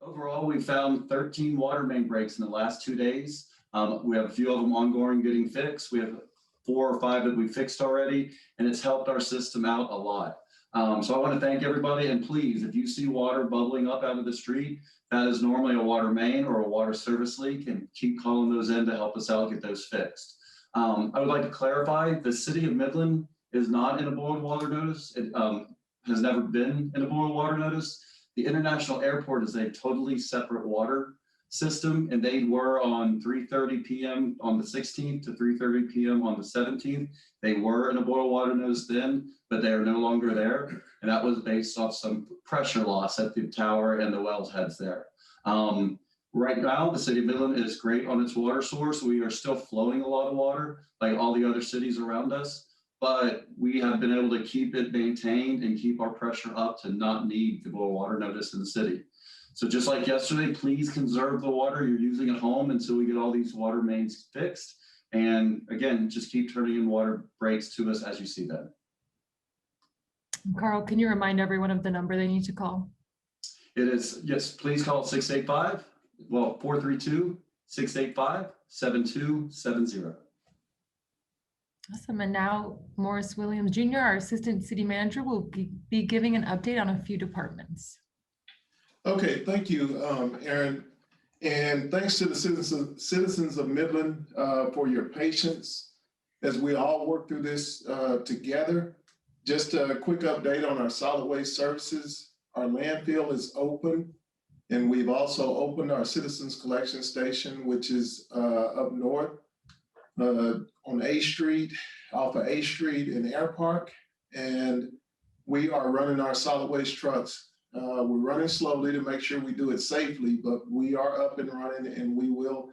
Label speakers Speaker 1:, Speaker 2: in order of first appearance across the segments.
Speaker 1: Overall, we found 13 water main breaks in the last 2 days. We have a few of them ongoing getting fixed. We have 4 or 5 that we fixed already, and it's helped our system out a lot. So I want to thank everybody, and please, if you see water bubbling up out of the street, that is normally a water main or a water service leak, and keep calling those in to help us out get those fixed. I would like to clarify, the city of Midland is not in a boiled water notice. It has never been in a boiled water notice. The international airport is a totally separate water system, and they were on 3:30 p.m. on the 16th to 3:30 p.m. on the 17th. They were in a boil water notice then, but they are no longer there. And that was based off some pressure loss at the tower and the wells heads there. Right now, the city of Midland is great on its water source. We are still flowing a lot of water like all the other cities around us, but we have been able to keep it maintained and keep our pressure up to not need the boil water notice in the city. So just like yesterday, please conserve the water you're using at home until we get all these water mains fixed. And again, just keep turning in water breaks to us as you see them.
Speaker 2: Carl, can you remind everyone of the number they need to call?
Speaker 1: It is, yes, please call 432-685-7270.
Speaker 2: Awesome. And now Morris Williams Jr., our Assistant City Manager, will be giving an update on a few departments.
Speaker 3: Okay, thank you, Aaron. And thanks to the citizens of Midland for your patience as we all work through this together. Just a quick update on our solid waste services. Our landfill is open, and we've also opened our citizens collection station, which is up north on A Street, off of A Street in Air Park. And we are running our solid waste trucks. We're running slowly to make sure we do it safely, but we are up and running, and we will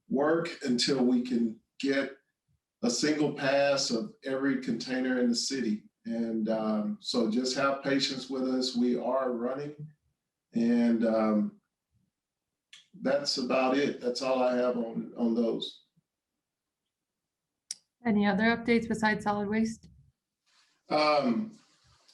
Speaker 3: work until we can get a single pass of every container in the city. And so just have patience with us. We are running, and that's about it. That's all I have on those.
Speaker 2: Any other updates besides solid waste?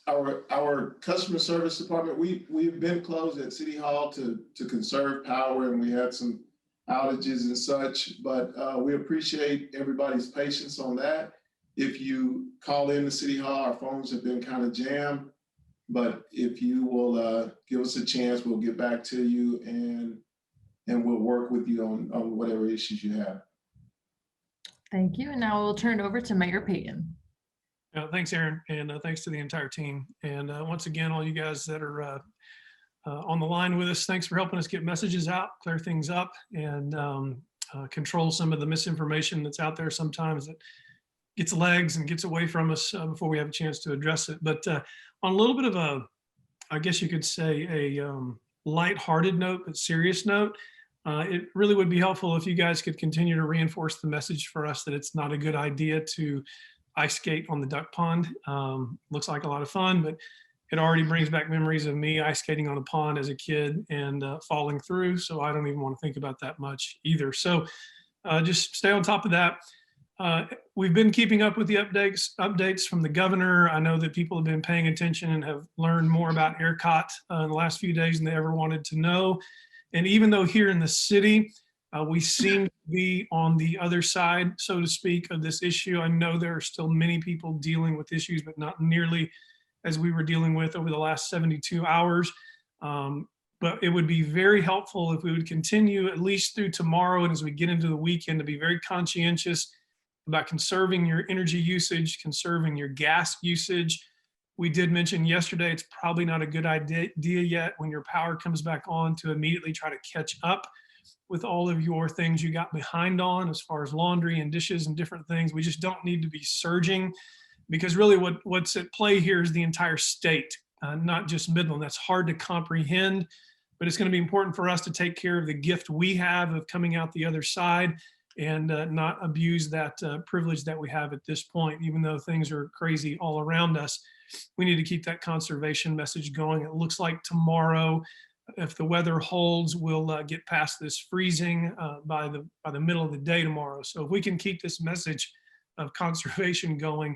Speaker 3: Our customer service department, we've been closed at City Hall to conserve power, and we had some outages and such, but we appreciate everybody's patience on that. If you call in to City Hall, our phones have been kind of jammed, but if you will give us a chance, we'll get back to you, and we'll work with you on whatever issues you have.
Speaker 2: Thank you. And now we'll turn it over to Mayor Payton.
Speaker 4: Thanks, Aaron, and thanks to the entire team. And once again, all you guys that are on the line with us, thanks for helping us get messages out, clear things up, and control some of the misinformation that's out there sometimes that gets legs and gets away from us before we have a chance to address it. But on a little bit of a, I guess you could say, a lighthearted note, but serious note, it really would be helpful if you guys could continue to reinforce the message for us that it's not a good idea to ice skate on the duck pond. Looks like a lot of fun, but it already brings back memories of me ice skating on a pond as a kid and falling through. So I don't even want to think about that much either. So just stay on top of that. We've been keeping up with the updates from the governor. I know that people have been paying attention and have learned more about ERCOT in the last few days than they ever wanted to know. And even though here in the city, we seem to be on the other side, so to speak, of this issue, I know there are still many people dealing with issues, but not nearly as we were dealing with over the last 72 hours. But it would be very helpful if we would continue at least through tomorrow and as we get into the weekend to be very conscientious about conserving your energy usage, conserving your gas usage. We did mention yesterday, it's probably not a good idea yet when your power comes back on to immediately try to catch up with all of your things you got behind on as far as laundry and dishes and different things. We just don't need to be surging, because really what's at play here is the entire state, not just Midland. That's hard to comprehend, but it's going to be important for us to take care of the gift we have of coming out the other side and not abuse that privilege that we have at this point. Even though things are crazy all around us, we need to keep that conservation message going. It looks like tomorrow, if the weather holds, we'll get past this freezing by the middle of the day tomorrow. So if we can keep this message of conservation going,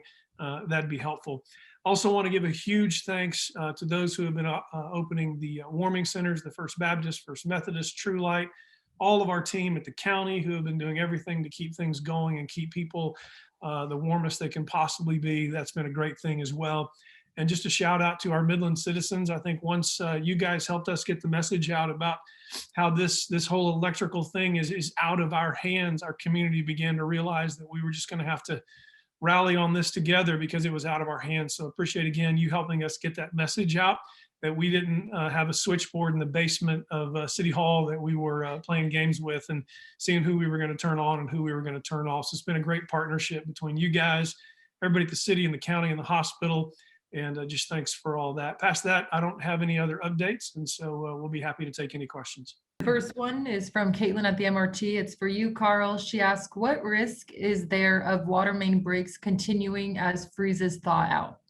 Speaker 4: that'd be helpful. Also want to give a huge thanks to those who have been opening the warming centers, the First Baptist, First Methodist, True Light, all of our team at the county who have been doing everything to keep things going and keep people the warmest they can possibly be. That's been a great thing as well. And just a shout out to our Midland citizens. I think once you guys helped us get the message out about how this whole electrical thing is out of our hands, our community began to realize that we were just going to have to rally on this together because it was out of our hands. So appreciate again you helping us get that message out, that we didn't have a switchboard in the basement of City Hall that we were playing games with and seeing who we were going to turn on and who we were going to turn off. So it's been a great partnership between you guys, everybody at the city and the county and the hospital. And just thanks for all that. Past that, I don't have any other updates. And so we'll be happy to take any questions.
Speaker 2: First one is from Caitlin at the MRT. It's for you, Carl. She asks, what risk is there of water main breaks continuing as freezes thaw out?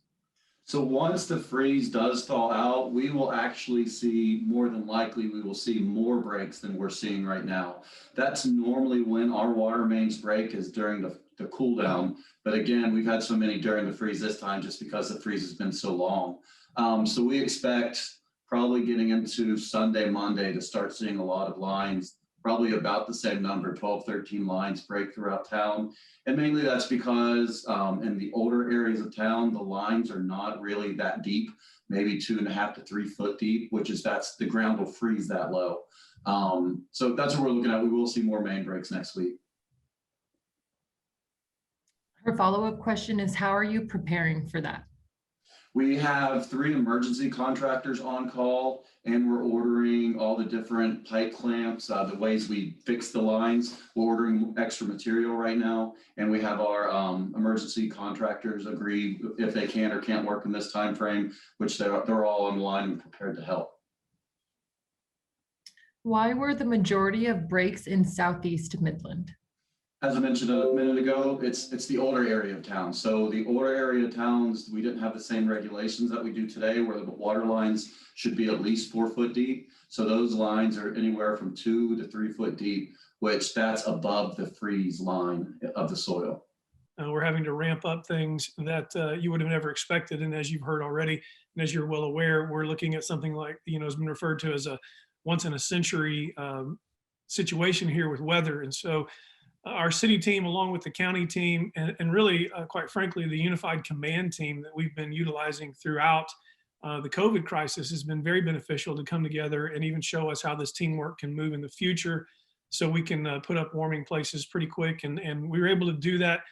Speaker 1: So once the freeze does thaw out, we will actually see, more than likely, we will see more breaks than we're seeing right now. That's normally when our water mains break, is during the cool down. But again, we've had so many during the freeze this time just because the freeze has been so long. So we expect probably getting into Sunday, Monday to start seeing a lot of lines, probably about the same number, 12, 13 lines break throughout town. And mainly that's because in the older areas of town, the lines are not really that deep, maybe 2.5 to 3 foot deep, that's the ground will freeze that low. So that's what we're looking at. We will see more main breaks next week.
Speaker 2: Her follow-up question is, how are you preparing for that?
Speaker 1: We have 3 emergency contractors on call, and we're ordering all the different pipe clamps, the ways we fix the lines. We're ordering extra material right now, and we have our emergency contractors agree if they can or can't work in this time frame, which they're all on the line and prepared to help.
Speaker 2: Why were the majority of breaks in Southeast Midland?
Speaker 1: As I mentioned a minute ago, it's the older area of town. So the older area of towns, we didn't have the same regulations that we do today, where the water lines should be at least 4 foot deep. So those lines are anywhere from 2 to 3 foot deep, which that's above the freeze line of the soil.
Speaker 4: We're having to ramp up things that you would have never expected. And as you've heard already, and as you're well aware, we're looking at something like, has been referred to as a once in a century situation here with weather. And so our city team, along with the county team, and really, quite frankly, the unified command team that we've been utilizing throughout the COVID crisis has been very beneficial to come together and even show us how this teamwork can move in the future so we can put up warming places pretty quick. And we were able to do that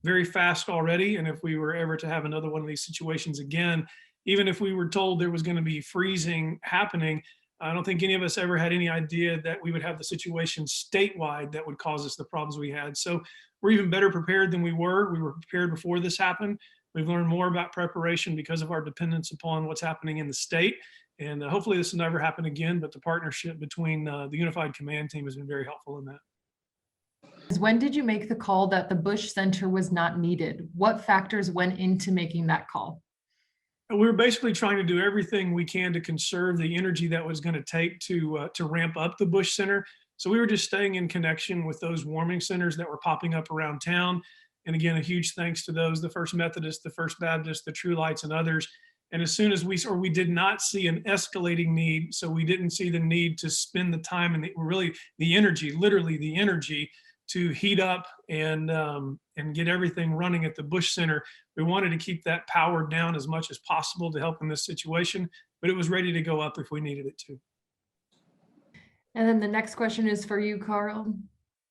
Speaker 4: very fast already. And if we were ever to have another one of these situations again, even if we were told there was going to be freezing happening, I don't think any of us ever had any idea that we would have the situation statewide that would cause us the problems we had. So we're even better prepared than we were. We were prepared before this happened. We've learned more about preparation because of our dependence upon what's happening in the state. And hopefully this will never happen again, but the partnership between the Unified Command Team has been very helpful in that.
Speaker 2: When did you make the call that the Bush Center was not needed? What factors went into making that call?
Speaker 4: We were basically trying to do everything we can to conserve the energy that was going to take to ramp up the Bush Center. So we were just staying in connection with those warming centers that were popping up around town. And again, a huge thanks to those, the First Methodist, the First Baptist, the True Lights, and others. And as soon as we did not see an escalating need, so we didn't see the need to spend the time and really the energy, literally the energy, to heat up and get everything running at the Bush Center. We wanted to keep that power down as much as possible to help in this situation, but it was ready to go up if we needed it to.
Speaker 2: And then the next question is for you, Carl.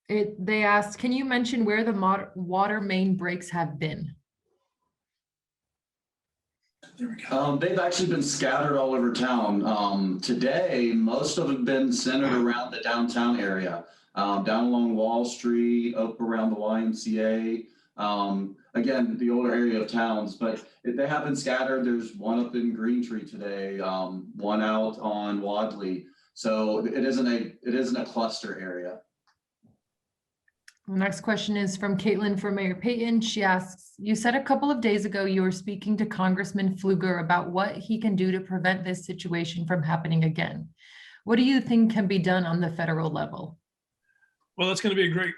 Speaker 2: They asked, can you mention where the water main breaks have been?
Speaker 1: There we go. They've actually been scattered all over town. Today, most of them have been centered around the downtown area. Down along Wall Street, up around the YMCA, again, the older area of towns, but they have been scattered. There's one up in Green Tree today, one out on Wadley. So it isn't a cluster area.
Speaker 2: The next question is from Caitlin for Mayor Payton. She asks, you said a couple of days ago you were speaking to Congressman Pfluger about what he can do to prevent this situation from happening again. What do you think can be done on the federal level?
Speaker 4: Well, that's going to be a great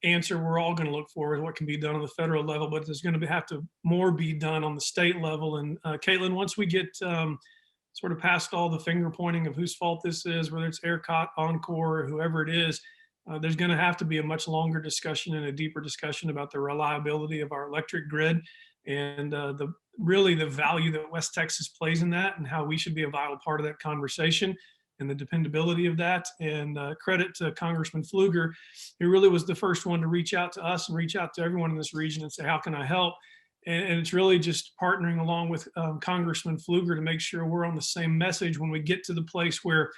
Speaker 4: answer. We're all going to look for is what can be done on the federal level, but there's going to have to more be done on the state level. And Caitlin, once we get sort of past all the finger pointing of whose fault this is, whether it's ERCOT, Encore, or whoever it is, there's going to have to be a much longer discussion and a deeper discussion about the reliability of our electric grid and really the value that West Texas plays in that and how we should be a vital part of that conversation and the dependability of that. And credit to Congressman Pfluger, who really was the first one to reach out to us and reach out to everyone in this region and say, how can I help? And it's really just partnering along with Congressman Pfluger to make sure we're on the same message when we get to the place where,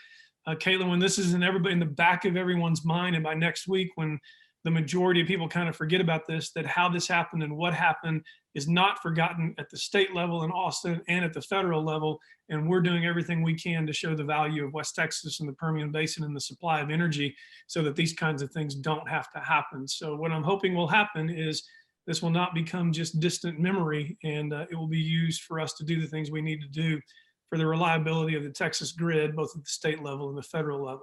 Speaker 4: Caitlin, when this is in the back of everyone's mind, and by next week, when the majority of people kind of forget about this, that how this happened and what happened is not forgotten at the state level in Austin and at the federal level. And we're doing everything we can to show the value of West Texas and the Permian Basin and the supply of energy so that these kinds of things don't have to happen. So what I'm hoping will happen is this will not become just distant memory, and it will be used for us to do the things we need to do for the reliability of the Texas grid, both at the state level and the federal level.